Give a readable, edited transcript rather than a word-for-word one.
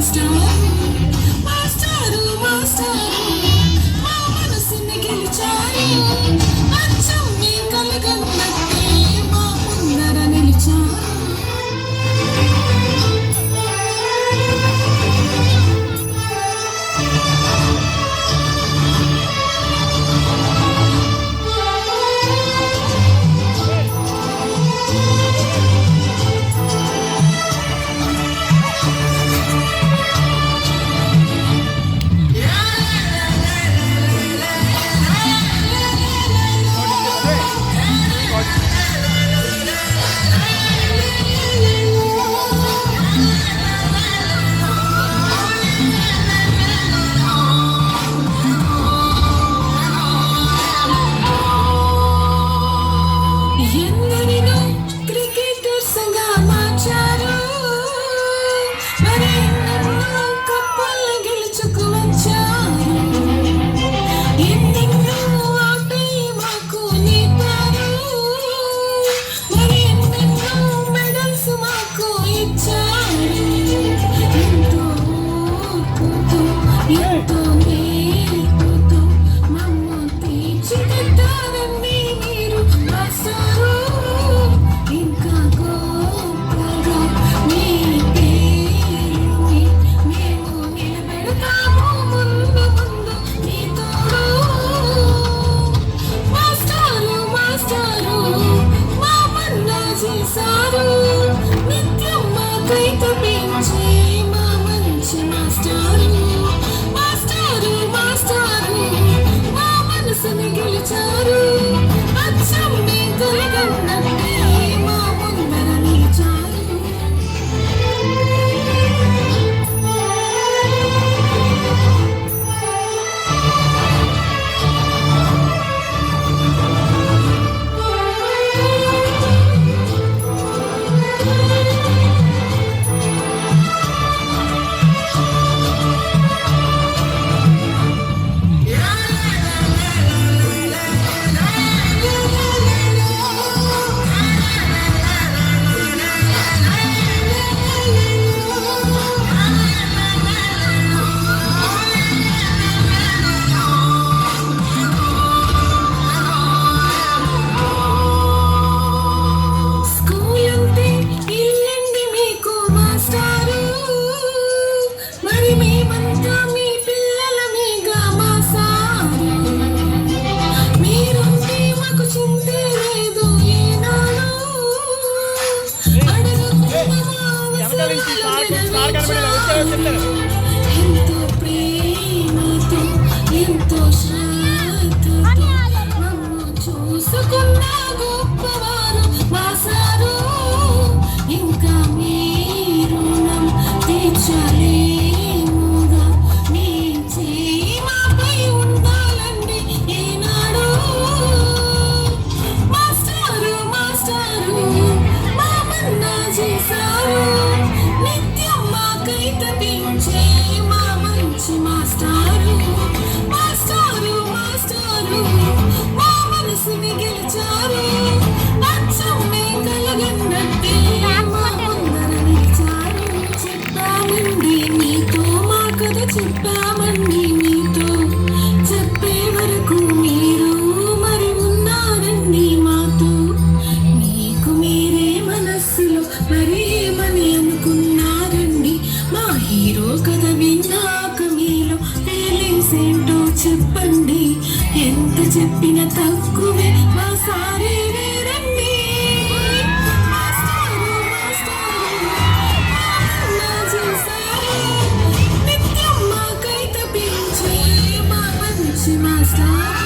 master master master మా మనసుని గెలిచారు అచ్చం మీ కలగన్నట్టే మా ముందర నిలిచారు ఎంతో ప్రేమతో ఎంతో శ్రద్ధతో నన్ను చూసుకున్న గొప్పవారు మాసారు ఇంకా మీరు తీర్చలేముగా మీ చేయి మాపై ఉండాలండి ఈనాడు మాస్టారు మాస్టారు మా మన్నా చేశారు తప్పించే మా మంచి మాస్టారు మాస్టారు మాస్టారు మా మనసుని గెలిచారు అచ్చం మీ కలగన్నట్టే మా ముందర నిలిచారు చెప్పామండి మీతో మా కథ చెప్పామండి మీతో చెప్పే వరకు మీరు మరి ఉన్నారండి మాతో మీకు మీరే మనస్సులో మరి ఏమని అనుకున్నారండి మా హీరో కథ విన్నాక మీలో ఫీలింగ్స్ ఏంటో చెప్పండి ఎంత చెప్పినా తక్కువే మా సారే వేరండి మాస్టారు చేశారు నిత్యం మాకై తప్పించే మా మంచి మాస్టర్